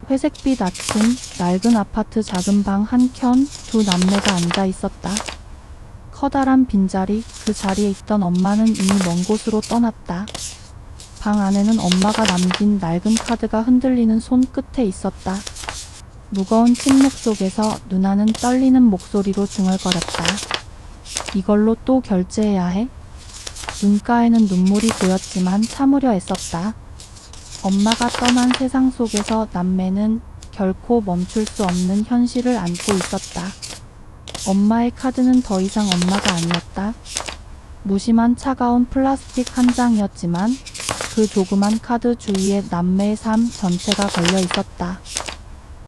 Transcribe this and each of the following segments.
회색빛 아침, 낡은 아파트 작은 방 한켠 두 남매가 앉아 있었다. 커다란 빈자리, 그 자리에 있던 엄마는 이미 먼 곳으로 떠났다. 방 안에는 엄마가 남긴 낡은 카드가 흔들리는 손끝에 있었다. 무거운 침묵 속에서 누나는 떨리는 목소리로 중얼거렸다. 이걸로 또 결제해야 해? 눈가에는 눈물이 고였지만 참으려 애썼다. 엄마가 떠난 세상 속에서 남매는 결코 멈출 수 없는 현실을 안고 있었다. 엄마의 카드는 더 이상 엄마가 아니었다. 무심한 차가운 플라스틱 한 장이었지만 그 조그만 카드 주위에 남매의 삶 전체가 걸려 있었다.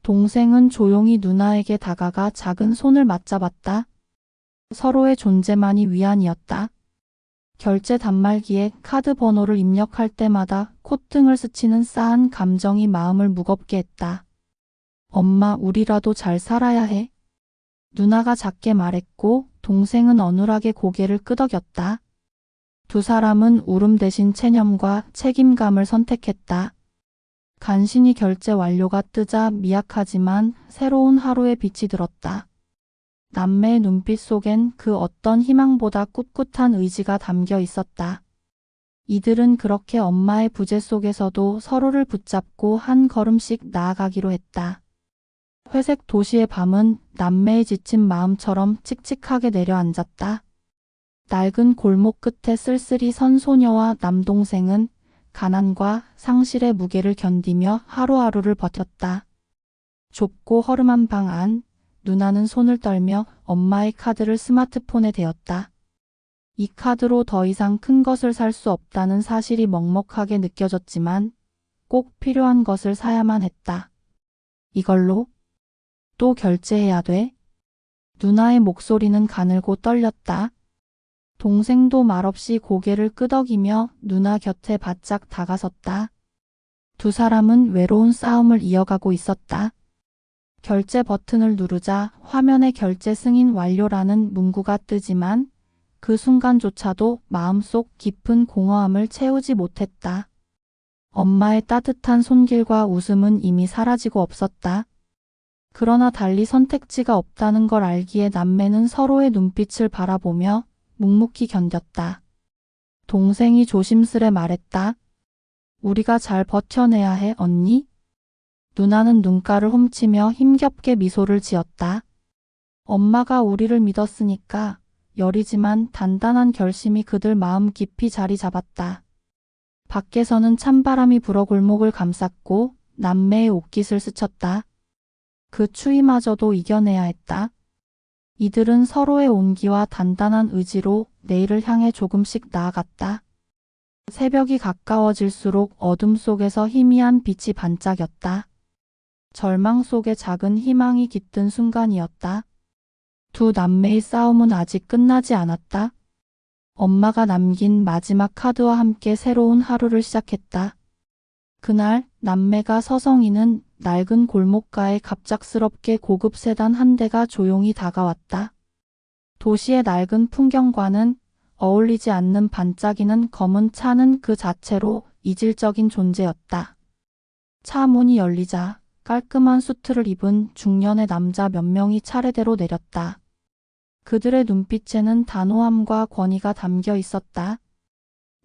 동생은 조용히 누나에게 다가가 작은 손을 맞잡았다. 서로의 존재만이 위안이었다. 결제 단말기에 카드 번호를 입력할 때마다 콧등을 스치는 싸한 감정이 마음을 무겁게 했다. 엄마, 우리라도 잘 살아야 해. 누나가 작게 말했고 동생은 어눌하게 고개를 끄덕였다. 두 사람은 울음 대신 체념과 책임감을 선택했다. 간신히 결제 완료가 뜨자 미약하지만 새로운 하루의 빛이 들었다. 남매의 눈빛 속엔 그 어떤 희망보다 꿋꿋한 의지가 담겨 있었다. 이들은 그렇게 엄마의 부재 속에서도 서로를 붙잡고 한 걸음씩 나아가기로 했다. 회색 도시의 밤은 남매의 지친 마음처럼 칙칙하게 내려앉았다. 낡은 골목 끝에 쓸쓸히 선 소녀와 남동생은 가난과 상실의 무게를 견디며 하루하루를 버텼다. 좁고 허름한 방 안, 누나는 손을 떨며 엄마의 카드를 스마트폰에 대었다. 이 카드로 더 이상 큰 것을 살 수 없다는 사실이 먹먹하게 느껴졌지만 꼭 필요한 것을 사야만 했다. 이걸로 또 결제해야 돼? 누나의 목소리는 가늘고 떨렸다. 동생도 말없이 고개를 끄덕이며 누나 곁에 바짝 다가섰다. 두 사람은 외로운 싸움을 이어가고 있었다. 결제 버튼을 누르자 화면에 결제 승인 완료라는 문구가 뜨지만 그 순간조차도 마음속 깊은 공허함을 채우지 못했다. 엄마의 따뜻한 손길과 웃음은 이미 사라지고 없었다. 그러나 달리 선택지가 없다는 걸 알기에 남매는 서로의 눈빛을 바라보며 묵묵히 견뎠다. 동생이 조심스레 말했다. 우리가 잘 버텨내야 해, 언니? 누나는 눈가를 훔치며 힘겹게 미소를 지었다. 엄마가 우리를 믿었으니까. 여리지만 단단한 결심이 그들 마음 깊이 자리 잡았다. 밖에서는 찬바람이 불어 골목을 감쌌고 남매의 옷깃을 스쳤다. 그 추위마저도 이겨내야 했다. 이들은 서로의 온기와 단단한 의지로 내일을 향해 조금씩 나아갔다. 새벽이 가까워질수록 어둠 속에서 희미한 빛이 반짝였다. 절망 속에 작은 희망이 깃든 순간이었다. 두 남매의 싸움은 아직 끝나지 않았다. 엄마가 남긴 마지막 카드와 함께 새로운 하루를 시작했다. 그날 남매가 서성이는 낡은 골목가에 갑작스럽게 고급 세단 한 대가 조용히 다가왔다. 도시의 낡은 풍경과는 어울리지 않는 반짝이는 검은 차는 그 자체로 이질적인 존재였다. 차 문이 열리자 깔끔한 수트를 입은 중년의 남자 몇 명이 차례대로 내렸다. 그들의 눈빛에는 단호함과 권위가 담겨 있었다.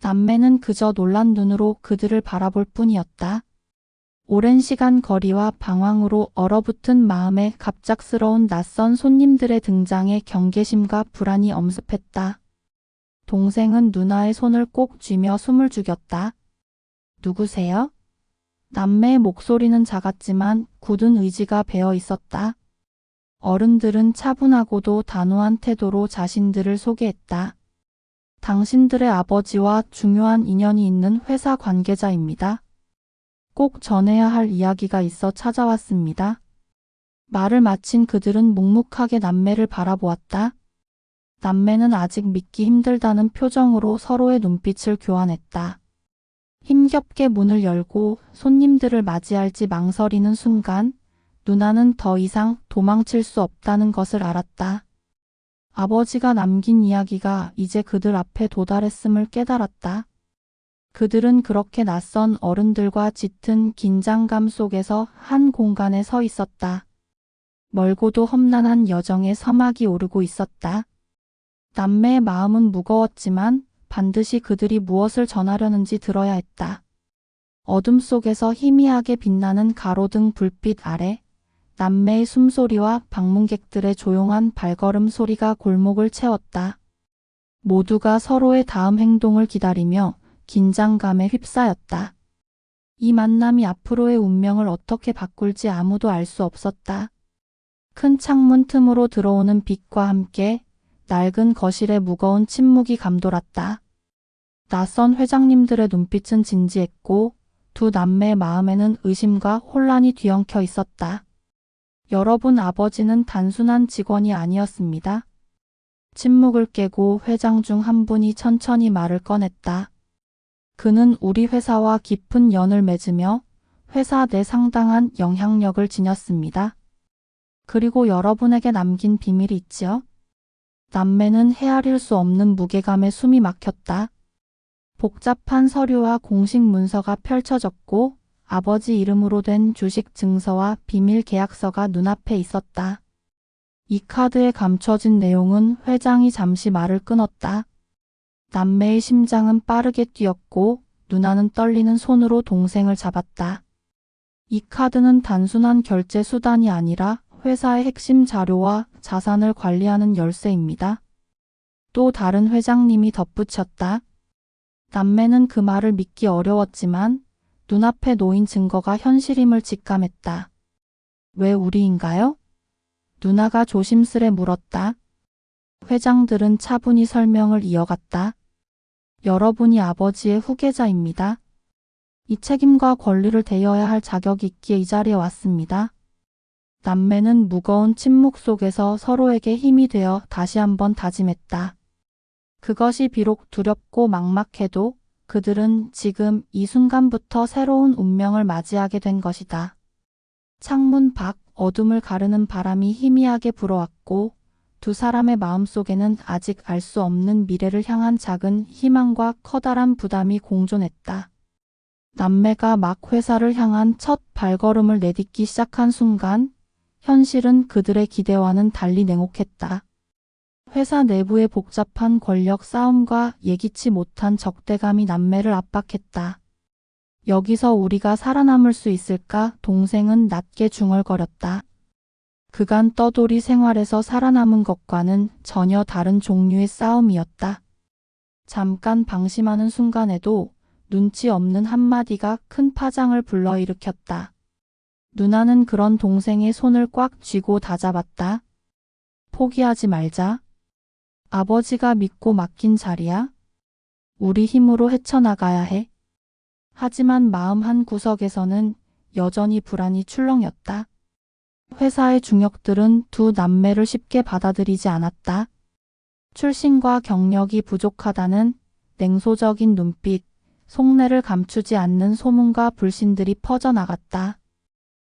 남매는 그저 놀란 눈으로 그들을 바라볼 뿐이었다. 오랜 시간 거리와 방황으로 얼어붙은 마음에 갑작스러운 낯선 손님들의 등장에 경계심과 불안이 엄습했다. 동생은 누나의 손을 꼭 쥐며 숨을 죽였다. 누구세요? 남매의 목소리는 작았지만 굳은 의지가 배어 있었다. 어른들은 차분하고도 단호한 태도로 자신들을 소개했다. 당신들의 아버지와 중요한 인연이 있는 회사 관계자입니다. 꼭 전해야 할 이야기가 있어 찾아왔습니다. 말을 마친 그들은 묵묵하게 남매를 바라보았다. 남매는 아직 믿기 힘들다는 표정으로 서로의 눈빛을 교환했다. 힘겹게 문을 열고 손님들을 맞이할지 망설이는 순간 누나는 더 이상 도망칠 수 없다는 것을 알았다. 아버지가 남긴 이야기가 이제 그들 앞에 도달했음을 깨달았다. 그들은 그렇게 낯선 어른들과 짙은 긴장감 속에서 한 공간에 서 있었다. 멀고도 험난한 여정의 서막이 오르고 있었다. 남매의 마음은 무거웠지만 반드시 그들이 무엇을 전하려는지 들어야 했다. 어둠 속에서 희미하게 빛나는 가로등 불빛 아래 남매의 숨소리와 방문객들의 조용한 발걸음 소리가 골목을 채웠다. 모두가 서로의 다음 행동을 기다리며 긴장감에 휩싸였다. 이 만남이 앞으로의 운명을 어떻게 바꿀지 아무도 알 수 없었다. 큰 창문 틈으로 들어오는 빛과 함께 낡은 거실에 무거운 침묵이 감돌았다. 낯선 회장님들의 눈빛은 진지했고 두 남매의 마음에는 의심과 혼란이 뒤엉켜 있었다. 여러분, 아버지는 단순한 직원이 아니었습니다. 침묵을 깨고 회장 중 한 분이 천천히 말을 꺼냈다. 그는 우리 회사와 깊은 연을 맺으며 회사 내 상당한 영향력을 지녔습니다. 그리고 여러분에게 남긴 비밀이 있지요? 남매는 헤아릴 수 없는 무게감에 숨이 막혔다. 복잡한 서류와 공식 문서가 펼쳐졌고 아버지 이름으로 된 주식 증서와 비밀 계약서가 눈앞에 있었다. 이 카드에 감춰진 내용은 회장이 잠시 말을 끊었다. 남매의 심장은 빠르게 뛰었고 누나는 떨리는 손으로 동생을 잡았다. 이 카드는 단순한 결제 수단이 아니라 회사의 핵심 자료와 자산을 관리하는 열쇠입니다. 또 다른 회장님이 덧붙였다. 남매는 그 말을 믿기 어려웠지만 눈앞에 놓인 증거가 현실임을 직감했다. 왜 우리인가요? 누나가 조심스레 물었다. 회장들은 차분히 설명을 이어갔다. 여러분이 아버지의 후계자입니다. 이 책임과 권리를 대여해야 할 자격이 있기에 이 자리에 왔습니다. 남매는 무거운 침묵 속에서 서로에게 힘이 되어 다시 한번 다짐했다. 그것이 비록 두렵고 막막해도 그들은 지금 이 순간부터 새로운 운명을 맞이하게 된 것이다. 창문 밖 어둠을 가르는 바람이 희미하게 불어왔고 두 사람의 마음속에는 아직 알 수 없는 미래를 향한 작은 희망과 커다란 부담이 공존했다. 남매가 막 회사를 향한 첫 발걸음을 내딛기 시작한 순간 현실은 그들의 기대와는 달리 냉혹했다. 회사 내부의 복잡한 권력 싸움과 예기치 못한 적대감이 남매를 압박했다. 여기서 우리가 살아남을 수 있을까? 동생은 낮게 중얼거렸다. 그간 떠돌이 생활에서 살아남은 것과는 전혀 다른 종류의 싸움이었다. 잠깐 방심하는 순간에도 눈치 없는 한마디가 큰 파장을 불러일으켰다. 누나는 그런 동생의 손을 꽉 쥐고 다잡았다. 포기하지 말자. 아버지가 믿고 맡긴 자리야. 우리 힘으로 헤쳐나가야 해. 하지만 마음 한 구석에서는 여전히 불안이 출렁였다. 회사의 중역들은 두 남매를 쉽게 받아들이지 않았다. 출신과 경력이 부족하다는 냉소적인 눈빛, 속내를 감추지 않는 소문과 불신들이 퍼져나갔다.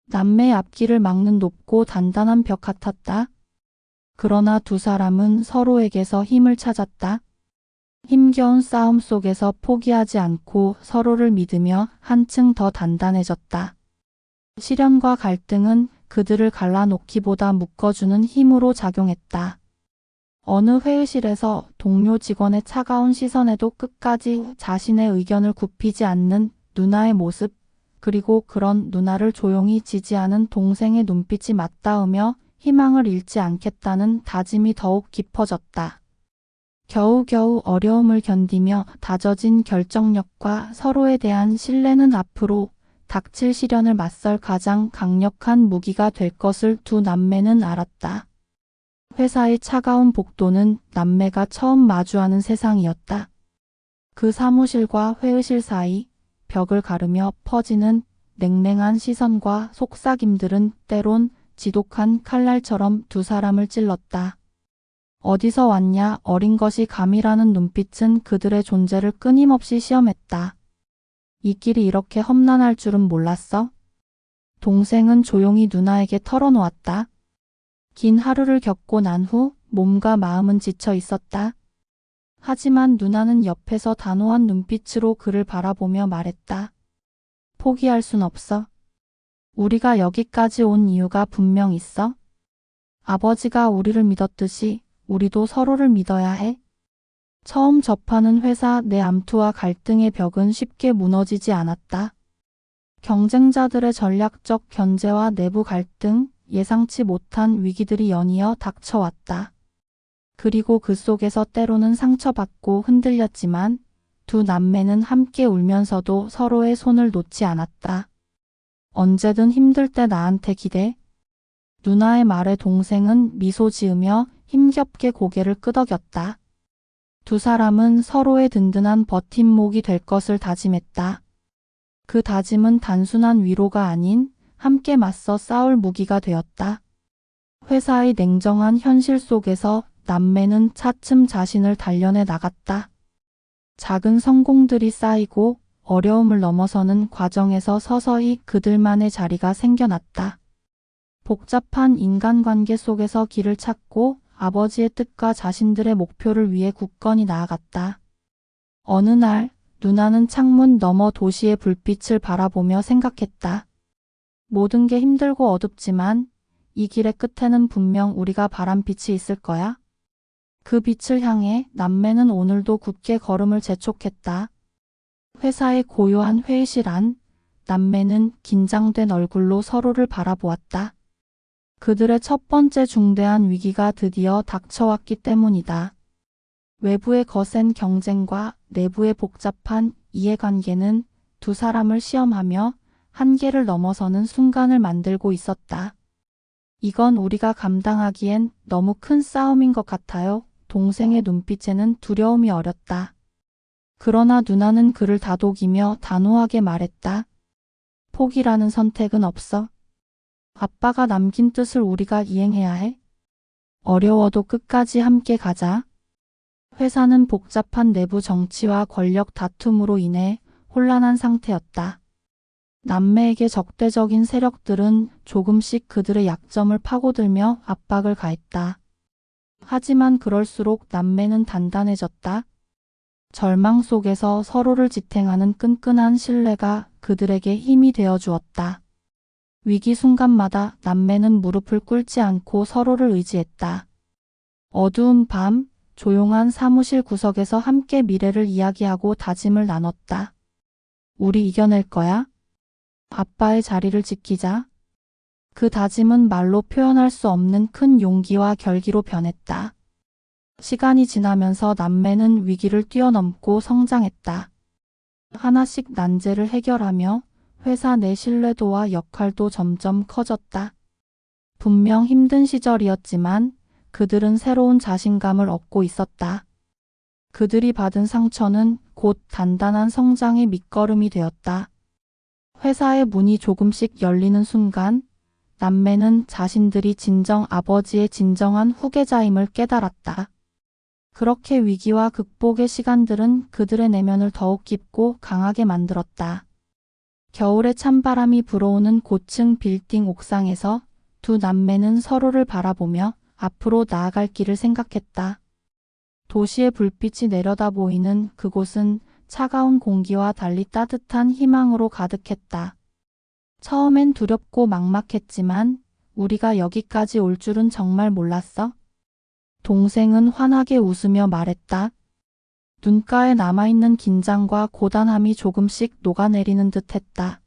남매의 앞길을 막는 높고 단단한 벽 같았다. 그러나 두 사람은 서로에게서 힘을 찾았다. 힘겨운 싸움 속에서 포기하지 않고 서로를 믿으며 한층 더 단단해졌다. 시련과 갈등은 그들을 갈라놓기보다 묶어주는 힘으로 작용했다. 어느 회의실에서 동료 직원의 차가운 시선에도 끝까지 자신의 의견을 굽히지 않는 누나의 모습, 그리고 그런 누나를 조용히 지지하는 동생의 눈빛이 맞닿으며 희망을 잃지 않겠다는 다짐이 더욱 깊어졌다. 겨우겨우 어려움을 견디며 다져진 결정력과 서로에 대한 신뢰는 앞으로 닥칠 시련을 맞설 가장 강력한 무기가 될 것을 두 남매는 알았다. 회사의 차가운 복도는 남매가 처음 마주하는 세상이었다. 그 사무실과 회의실 사이 벽을 가르며 퍼지는 냉랭한 시선과 속삭임들은 때론 지독한 칼날처럼 두 사람을 찔렀다. 어디서 왔냐, 어린 것이 감이라는 눈빛은 그들의 존재를 끊임없이 시험했다. 이 길이 이렇게 험난할 줄은 몰랐어? 동생은 조용히 누나에게 털어놓았다. 긴 하루를 겪고 난 후 몸과 마음은 지쳐 있었다. 하지만 누나는 옆에서 단호한 눈빛으로 그를 바라보며 말했다. 포기할 순 없어. 우리가 여기까지 온 이유가 분명 있어. 아버지가 우리를 믿었듯이 우리도 서로를 믿어야 해. 처음 접하는 회사 내 암투와 갈등의 벽은 쉽게 무너지지 않았다. 경쟁자들의 전략적 견제와 내부 갈등, 예상치 못한 위기들이 연이어 닥쳐왔다. 그리고 그 속에서 때로는 상처받고 흔들렸지만 두 남매는 함께 울면서도 서로의 손을 놓지 않았다. 언제든 힘들 때 나한테 기대. 누나의 말에 동생은 미소 지으며 힘겹게 고개를 끄덕였다. 두 사람은 서로의 든든한 버팀목이 될 것을 다짐했다. 그 다짐은 단순한 위로가 아닌 함께 맞서 싸울 무기가 되었다. 회사의 냉정한 현실 속에서 남매는 차츰 자신을 단련해 나갔다. 작은 성공들이 쌓이고 어려움을 넘어서는 과정에서 서서히 그들만의 자리가 생겨났다. 복잡한 인간관계 속에서 길을 찾고 아버지의 뜻과 자신들의 목표를 위해 굳건히 나아갔다. 어느 날 누나는 창문 너머 도시의 불빛을 바라보며 생각했다. 모든 게 힘들고 어둡지만 이 길의 끝에는 분명 우리가 바란 빛이 있을 거야. 그 빛을 향해 남매는 오늘도 굳게 걸음을 재촉했다. 회사의 고요한 회의실 안, 남매는 긴장된 얼굴로 서로를 바라보았다. 그들의 첫 번째 중대한 위기가 드디어 닥쳐왔기 때문이다. 외부의 거센 경쟁과 내부의 복잡한 이해관계는 두 사람을 시험하며 한계를 넘어서는 순간을 만들고 있었다. 이건 우리가 감당하기엔 너무 큰 싸움인 것 같아요. 동생의 눈빛에는 두려움이 어렸다. 그러나 누나는 그를 다독이며 단호하게 말했다. 포기라는 선택은 없어. 아빠가 남긴 뜻을 우리가 이행해야 해. 어려워도 끝까지 함께 가자. 회사는 복잡한 내부 정치와 권력 다툼으로 인해 혼란한 상태였다. 남매에게 적대적인 세력들은 조금씩 그들의 약점을 파고들며 압박을 가했다. 하지만 그럴수록 남매는 단단해졌다. 절망 속에서 서로를 지탱하는 끈끈한 신뢰가 그들에게 힘이 되어 주었다. 위기 순간마다 남매는 무릎을 꿇지 않고 서로를 의지했다. 어두운 밤, 조용한 사무실 구석에서 함께 미래를 이야기하고 다짐을 나눴다. 우리 이겨낼 거야. 아빠의 자리를 지키자. 그 다짐은 말로 표현할 수 없는 큰 용기와 결기로 변했다. 시간이 지나면서 남매는 위기를 뛰어넘고 성장했다. 하나씩 난제를 해결하며 회사 내 신뢰도와 역할도 점점 커졌다. 분명 힘든 시절이었지만 그들은 새로운 자신감을 얻고 있었다. 그들이 받은 상처는 곧 단단한 성장의 밑거름이 되었다. 회사의 문이 조금씩 열리는 순간 남매는 자신들이 진정 아버지의 진정한 후계자임을 깨달았다. 그렇게 위기와 극복의 시간들은 그들의 내면을 더욱 깊고 강하게 만들었다. 겨울에 찬바람이 불어오는 고층 빌딩 옥상에서 두 남매는 서로를 바라보며 앞으로 나아갈 길을 생각했다. 도시의 불빛이 내려다 보이는 그곳은 차가운 공기와 달리 따뜻한 희망으로 가득했다. 처음엔 두렵고 막막했지만 우리가 여기까지 올 줄은 정말 몰랐어. 동생은 환하게 웃으며 말했다. 눈가에 남아있는 긴장과 고단함이 조금씩 녹아내리는 듯했다.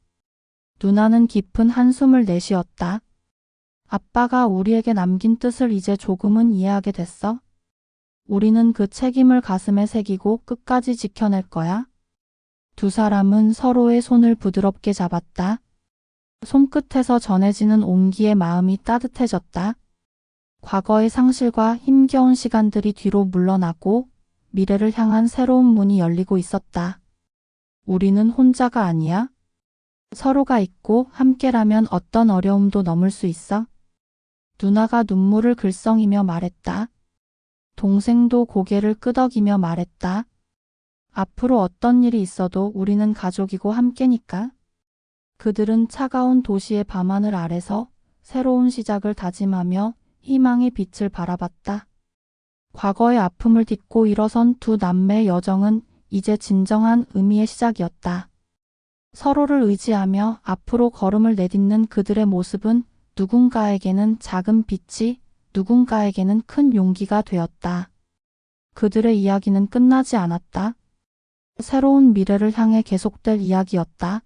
누나는 깊은 한숨을 내쉬었다. 아빠가 우리에게 남긴 뜻을 이제 조금은 이해하게 됐어. 우리는 그 책임을 가슴에 새기고 끝까지 지켜낼 거야. 두 사람은 서로의 손을 부드럽게 잡았다. 손끝에서 전해지는 온기에 마음이 따뜻해졌다. 과거의 상실과 힘겨운 시간들이 뒤로 물러나고 미래를 향한 새로운 문이 열리고 있었다. 우리는 혼자가 아니야. 서로가 있고 함께라면 어떤 어려움도 넘을 수 있어. 누나가 눈물을 글썽이며 말했다. 동생도 고개를 끄덕이며 말했다. 앞으로 어떤 일이 있어도 우리는 가족이고 함께니까. 그들은 차가운 도시의 밤하늘 아래서 새로운 시작을 다짐하며 희망의 빛을 바라봤다. 과거의 아픔을 딛고 일어선 두 남매의 여정은 이제 진정한 의미의 시작이었다. 서로를 의지하며 앞으로 걸음을 내딛는 그들의 모습은 누군가에게는 작은 빛이, 누군가에게는 큰 용기가 되었다. 그들의 이야기는 끝나지 않았다. 새로운 미래를 향해 계속될 이야기였다.